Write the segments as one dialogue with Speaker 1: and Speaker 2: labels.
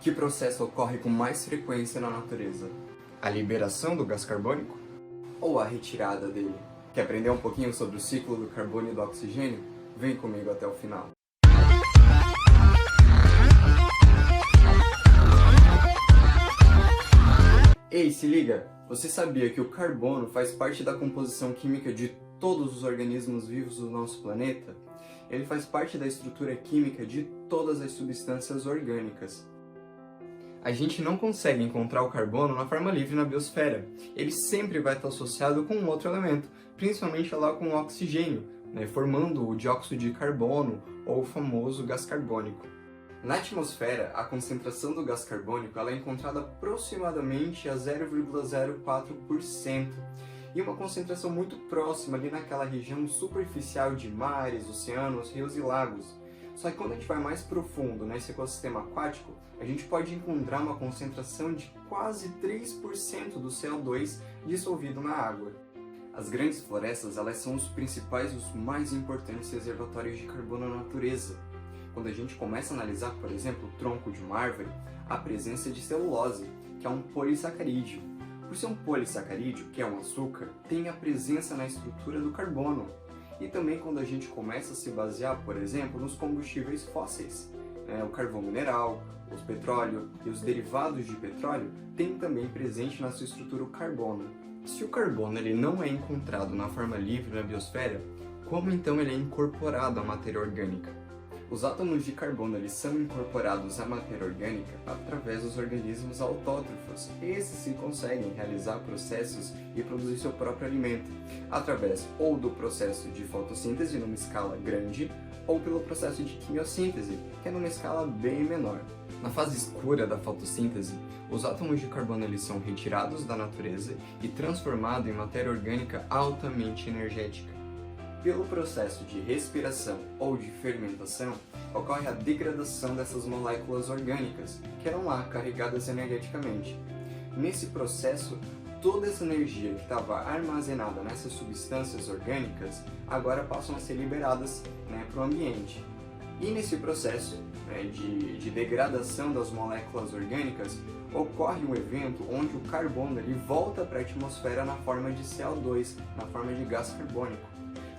Speaker 1: Que processo ocorre com mais frequência na natureza? A liberação do gás carbônico? Ou a retirada dele? Quer aprender um pouquinho sobre o ciclo do carbono e do oxigênio? Vem comigo até o final. Ei, se liga! Você sabia que o carbono faz parte da composição química de todos os organismos vivos do nosso planeta? Ele faz parte da estrutura química de todas as substâncias orgânicas. A gente não consegue encontrar o carbono na forma livre na biosfera. Ele sempre vai estar associado com um outro elemento, principalmente lá com o oxigênio, formando o dióxido de carbono ou o famoso gás carbônico. Na atmosfera, a concentração do gás carbônico ela é encontrada aproximadamente a 0,04%, e uma concentração muito próxima ali naquela região superficial de mares, oceanos, rios e lagos. Só que quando a gente vai mais profundo nesse ecossistema aquático, a gente pode encontrar uma concentração de quase 3% do CO2 dissolvido na água. As grandes florestas elas são os principais e os mais importantes reservatórios de carbono na natureza. Quando a gente começa a analisar, por exemplo, o tronco de uma árvore, a presença de celulose, que é um polissacarídeo. Por ser um polissacarídeo, que é um açúcar, tem a presença na estrutura do carbono. E também quando a gente começa a se basear, por exemplo, nos combustíveis fósseis. O carvão mineral, o petróleo e os derivados de petróleo têm também presente na sua estrutura o carbono. Se o carbono ele não é encontrado na forma livre na biosfera, como então ele é incorporado à matéria orgânica? Os átomos de carbono eles são incorporados à matéria orgânica através dos organismos autótrofos. Esses sim conseguem realizar processos e produzir seu próprio alimento, através ou do processo de fotossíntese numa escala grande, ou pelo processo de quimiossíntese, que é numa escala bem menor. Na fase escura da fotossíntese, os átomos de carbono eles são retirados da natureza e transformados em matéria orgânica altamente energética. Pelo processo de respiração ou de fermentação, ocorre a degradação dessas moléculas orgânicas, que eram lá carregadas energeticamente. Nesse processo, toda essa energia que estava armazenada nessas substâncias orgânicas, agora passam a ser liberadas para o ambiente. E nesse processo de degradação das moléculas orgânicas, ocorre um evento onde o carbono ele volta para a atmosfera na forma de CO2, na forma de gás carbônico.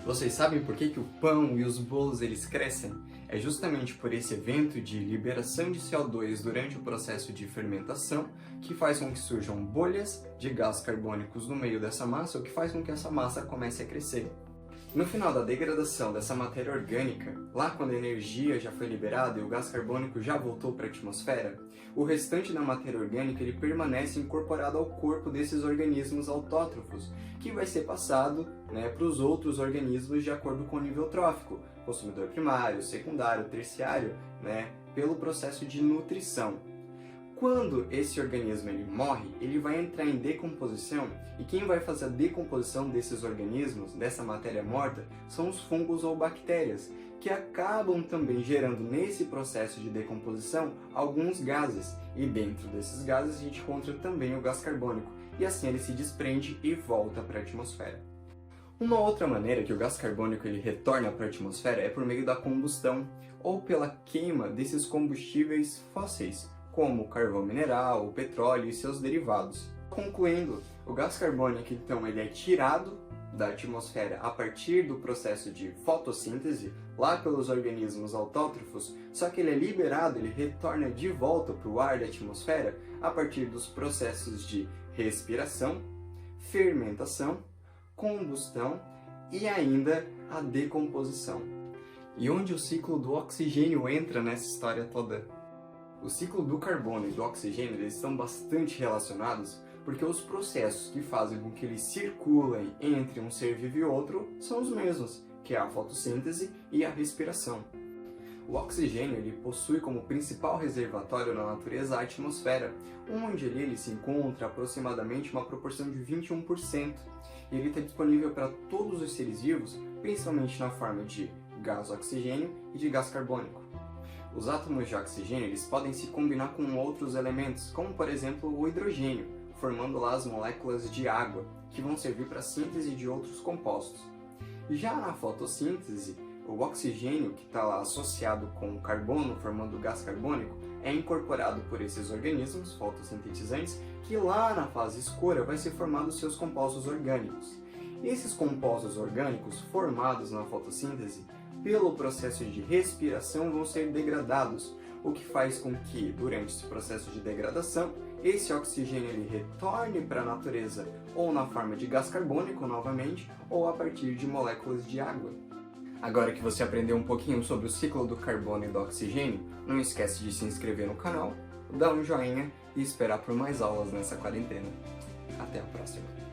Speaker 1: Vocês sabem por que o pão e os bolos eles crescem? É justamente por esse evento de liberação de CO2 durante o processo de fermentação que faz com que surjam bolhas de gás carbônicos no meio dessa massa, o que faz com que essa massa comece a crescer. No final da degradação dessa matéria orgânica, lá quando a energia já foi liberada e o gás carbônico já voltou para a atmosfera, o restante da matéria orgânica ele permanece incorporado ao corpo desses organismos autótrofos, que vai ser passado para os outros organismos de acordo com o nível trófico, consumidor primário, secundário, terciário, pelo processo de nutrição. Quando esse organismo ele morre, ele vai entrar em decomposição e quem vai fazer a decomposição desses organismos, dessa matéria morta, são os fungos ou bactérias, que acabam também gerando nesse processo de decomposição alguns gases. E dentro desses gases a gente encontra também o gás carbônico, e assim ele se desprende e volta para a atmosfera. Uma outra maneira que o gás carbônico ele retorna para a atmosfera é por meio da combustão, ou pela queima desses combustíveis fósseis, como o carvão mineral, o petróleo e seus derivados. Concluindo, o gás carbônico então ele é tirado da atmosfera a partir do processo de fotossíntese, lá pelos organismos autótrofos, só que ele é liberado, ele retorna de volta para o ar da atmosfera a partir dos processos de respiração, fermentação, combustão e ainda a decomposição. E onde o ciclo do oxigênio entra nessa história toda? O ciclo do carbono e do oxigênio eles estão bastante relacionados porque os processos que fazem com que eles circulem entre um ser vivo e outro são os mesmos, que é a fotossíntese e a respiração. O oxigênio ele possui como principal reservatório na natureza a atmosfera, onde ele se encontra aproximadamente uma proporção de 21%, e ele está disponível para todos os seres vivos, principalmente na forma de gás oxigênio e de gás carbônico. Os átomos de oxigênio eles podem se combinar com outros elementos, como por exemplo o hidrogênio, formando lá as moléculas de água, que vão servir para a síntese de outros compostos. Já na fotossíntese, o oxigênio, que está lá associado com o carbono, formando o gás carbônico, é incorporado por esses organismos fotossintetizantes que lá na fase escura vai ser formado os seus compostos orgânicos. E esses compostos orgânicos formados na fotossíntese, pelo processo de respiração, vão ser degradados, o que faz com que, durante esse processo de degradação, esse oxigênio ele retorne para a natureza ou na forma de gás carbônico novamente, ou a partir de moléculas de água. Agora que você aprendeu um pouquinho sobre o ciclo do carbono e do oxigênio, não esquece de se inscrever no canal, dar um joinha e esperar por mais aulas nessa quarentena. Até a próxima!